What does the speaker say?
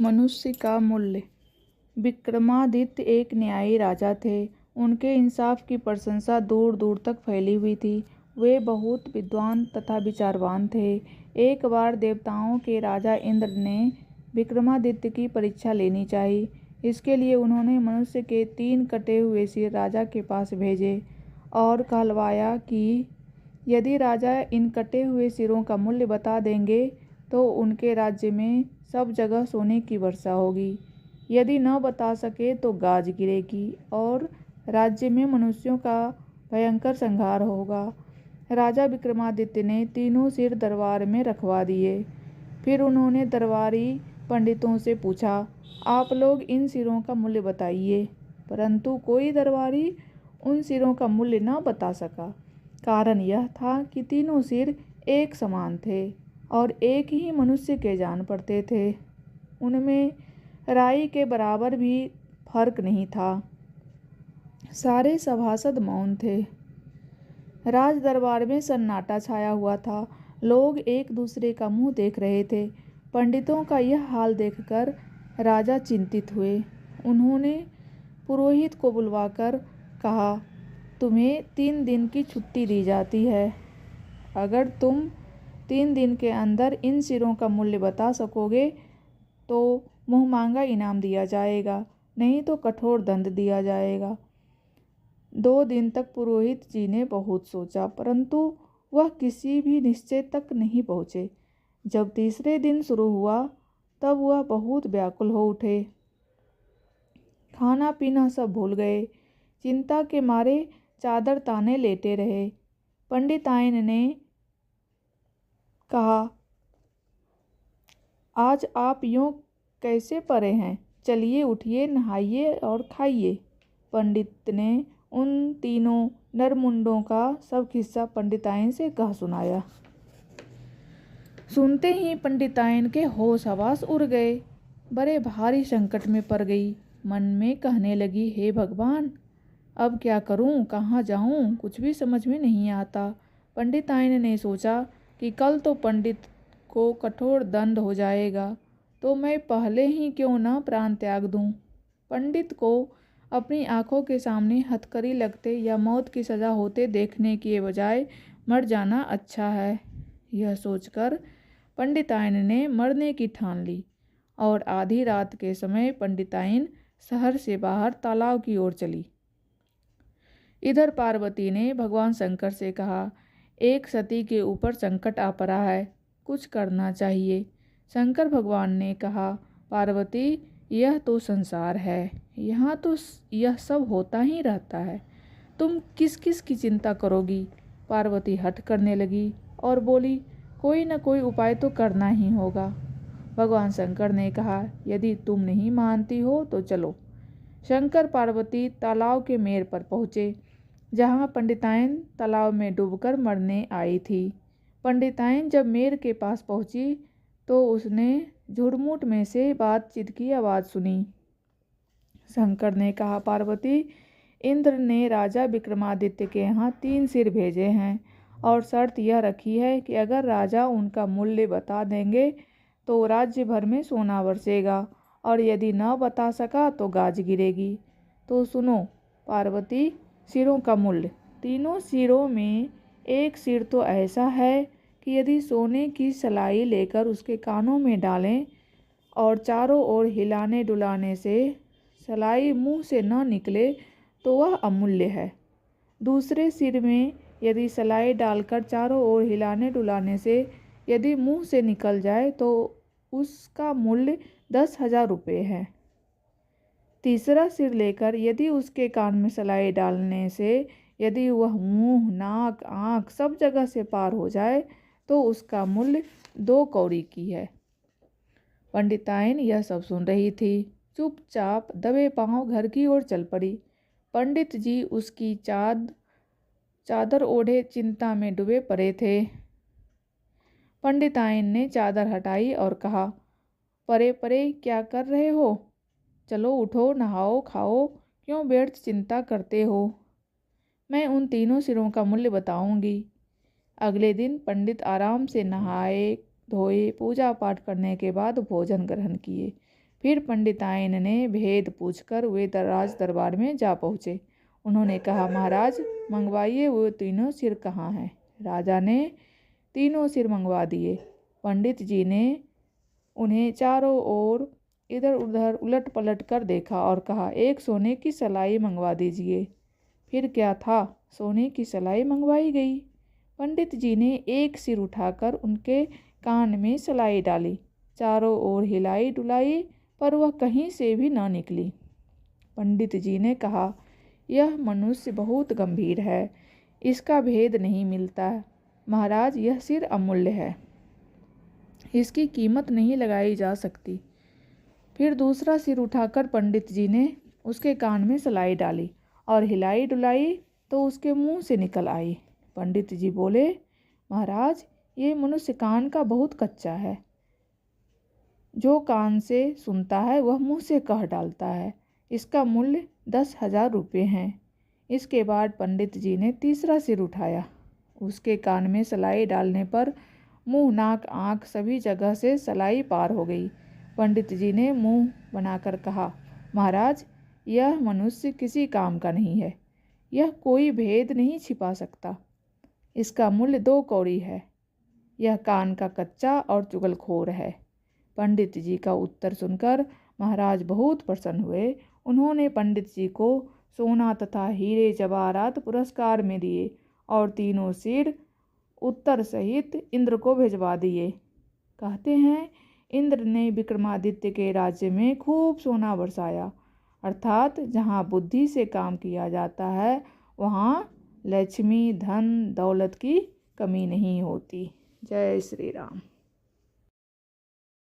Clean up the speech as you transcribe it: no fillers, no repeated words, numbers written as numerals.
मनुष्य का मूल्य। विक्रमादित्य एक न्यायी राजा थे। उनके इंसाफ की प्रशंसा दूर दूर तक फैली हुई थी। वे बहुत विद्वान तथा विचारवान थे। एक बार देवताओं के राजा इंद्र ने विक्रमादित्य की परीक्षा लेनी चाहिए। इसके लिए उन्होंने मनुष्य के 3 कटे हुए सिर राजा के पास भेजे और कहलवाया कि यदि राजा इन कटे हुए सिरों का मूल्य बता देंगे तो उनके राज्य में सब जगह सोने की वर्षा होगी। यदि न बता सके तो गाज गिरेगी और राज्य में मनुष्यों का भयंकर संहार होगा। राजा विक्रमादित्य ने तीनों सिर दरबार में रखवा दिए। फिर उन्होंने दरबारी पंडितों से पूछा, आप लोग इन सिरों का मूल्य बताइए। परंतु कोई दरबारी उन सिरों का मूल्य न बता सका। कारण यह था कि तीनों सिर एक समान थे और एक ही मनुष्य के जान पड़ते थे। उनमें राई के बराबर भी फर्क नहीं था। सारे सभासद मौन थे। राज दरबार में सन्नाटा छाया हुआ था। लोग एक दूसरे का मुंह देख रहे थे। पंडितों का यह हाल देखकर राजा चिंतित हुए। उन्होंने पुरोहित को बुलवाकर कहा, तुम्हें 3 दिन की छुट्टी दी जाती है। अगर तुम 3 दिन के अंदर इन सिरों का मूल्य बता सकोगे तो मुँह मांगा इनाम दिया जाएगा, नहीं तो कठोर दंड दिया जाएगा। 2 दिन तक पुरोहित जी ने बहुत सोचा, परंतु वह किसी भी निश्चय तक नहीं पहुँचे। जब तीसरे दिन शुरू हुआ तब वह बहुत व्याकुल हो उठे। खाना पीना सब भूल गए। चिंता के मारे चादर ताने लेटे रहे। पंडिताइन ने कहा, आज आप यूँ कैसे पड़े हैं? चलिए उठिए, नहाइए और खाइए। पंडित ने उन तीनों नरमुंडों का सब किस्सा पंडिताइन से कह सुनाया। सुनते ही पंडिताइन के होश हवास उड़ गए। बड़े भारी संकट में पड़ गई। मन में कहने लगी, हे भगवान, अब क्या करूं, कहाँ जाऊं, कुछ भी समझ में नहीं आता। पंडिताइन ने सोचा कि कल तो पंडित को कठोर दंड हो जाएगा, तो मैं पहले ही क्यों न प्राण त्याग दूं। पंडित को अपनी आंखों के सामने हथकड़ी लगते या मौत की सज़ा होते देखने के बजाय मर जाना अच्छा है। यह सोचकर पंडिताइन ने मरने की ठान ली और आधी रात के समय पंडिताइन शहर से बाहर तालाब की ओर चली। इधर पार्वती ने भगवान शंकर से कहा, एक सती के ऊपर संकट आ पड़ा है, कुछ करना चाहिए। शंकर भगवान ने कहा, पार्वती, यह तो संसार है, यहाँ तो यह सब होता ही रहता है, तुम किस किस की चिंता करोगी। पार्वती हठ करने लगी और बोली, कोई न कोई उपाय तो करना ही होगा। भगवान शंकर ने कहा, यदि तुम नहीं मानती हो तो चलो। शंकर पार्वती तालाब के मेड़ पर पहुँचे, जहाँ पंडिताइन तालाब में डूबकर मरने आई थी। पंडिताइन जब मेड़ के पास पहुँची तो उसने झुरमुट में से बातचीत की आवाज़ सुनी। शंकर ने कहा, पार्वती, इंद्र ने राजा विक्रमादित्य के यहाँ 3 सिर भेजे हैं और शर्त यह रखी है कि अगर राजा उनका मूल्य बता देंगे तो राज्य भर में सोना बरसेगा और यदि न बता सका तो गाज गिरेगी। तो सुनो पार्वती, सिरों का मूल्य। तीनों सिरों में एक सिर तो ऐसा है कि यदि सोने की सलाई लेकर उसके कानों में डालें और चारों ओर हिलाने डुलाने से सलाई मुंह से न निकले तो वह अमूल्य है। दूसरे सिर में यदि सलाई डालकर चारों ओर हिलाने डुलाने से यदि मुंह से निकल जाए तो उसका मूल्य 10,000 रुपये है। तीसरा सिर लेकर यदि उसके कान में सलाई डालने से यदि वह मुंह, नाक, आँख सब जगह से पार हो जाए तो उसका मूल्य 2 कौड़ी की है। पंडिताइन यह सब सुन रही थी। चुपचाप दबे पांव घर की ओर चल पड़ी। पंडित जी उसकी चादर ओढ़े चिंता में डूबे पड़े थे। पंडिताइन ने चादर हटाई और कहा, परे परे क्या कर रहे हो? चलो उठो, नहाओ, खाओ, क्यों व्यर्थ चिंता करते हो? मैं उन तीनों सिरों का मूल्य बताऊंगी। अगले दिन पंडित आराम से नहाए धोए पूजा पाठ करने के बाद भोजन ग्रहण किए। फिर पंडिताइन ने भेद पूछकर वे राज दरबार में जा पहुँचे। उन्होंने कहा, महाराज मंगवाइए वो तीनों सिर कहाँ हैं। राजा ने तीनों सिर मंगवा दिए। पंडित जी ने उन्हें चारों ओर इधर उधर उलट पलट कर देखा और कहा, एक सोने की सलाई मंगवा दीजिए। फिर क्या था, सोने की सलाई मंगवाई गई। पंडित जी ने एक सिर उठाकर उनके कान में सलाई डाली, चारों ओर हिलाई डुलाई, पर वह कहीं से भी न निकली। पंडित जी ने कहा, यह मनुष्य बहुत गंभीर है, इसका भेद नहीं मिलता। महाराज, यह सिर अमूल्य है, इसकी कीमत नहीं लगाई जा सकती। फिर दूसरा सिर उठाकर पंडित जी ने उसके कान में सलाई डाली और हिलाई डुलाई तो उसके मुंह से निकल आई। पंडित जी बोले, महाराज, ये मनुष्य कान का बहुत कच्चा है। जो कान से सुनता है वह मुंह से कह डालता है। इसका मूल्य 10,000 रुपये हैं। इसके बाद पंडित जी ने तीसरा सिर उठाया। उसके कान में सलाई डालने पर मुंह, नाक, आँख सभी जगह से सलाई पार हो गई। पंडित जी ने मुंह बनाकर कहा, महाराज, यह मनुष्य किसी काम का नहीं है, यह कोई भेद नहीं छिपा सकता। इसका मूल्य 2 कौड़ी है। यह कान का कच्चा और चुगलखोर है। पंडित जी का उत्तर सुनकर महाराज बहुत प्रसन्न हुए। उन्होंने पंडित जी को सोना तथा हीरे जवाहरात पुरस्कार में दिए और तीनों सिर उत्तर सहित इंद्र को भिजवा दिए। कहते हैं, इंद्र ने विक्रमादित्य के राज्य में खूब सोना बरसाया, अर्थात जहाँ बुद्धि से काम किया जाता है वहाँ लक्ष्मी, धन, दौलत की कमी नहीं होती। जय श्री राम।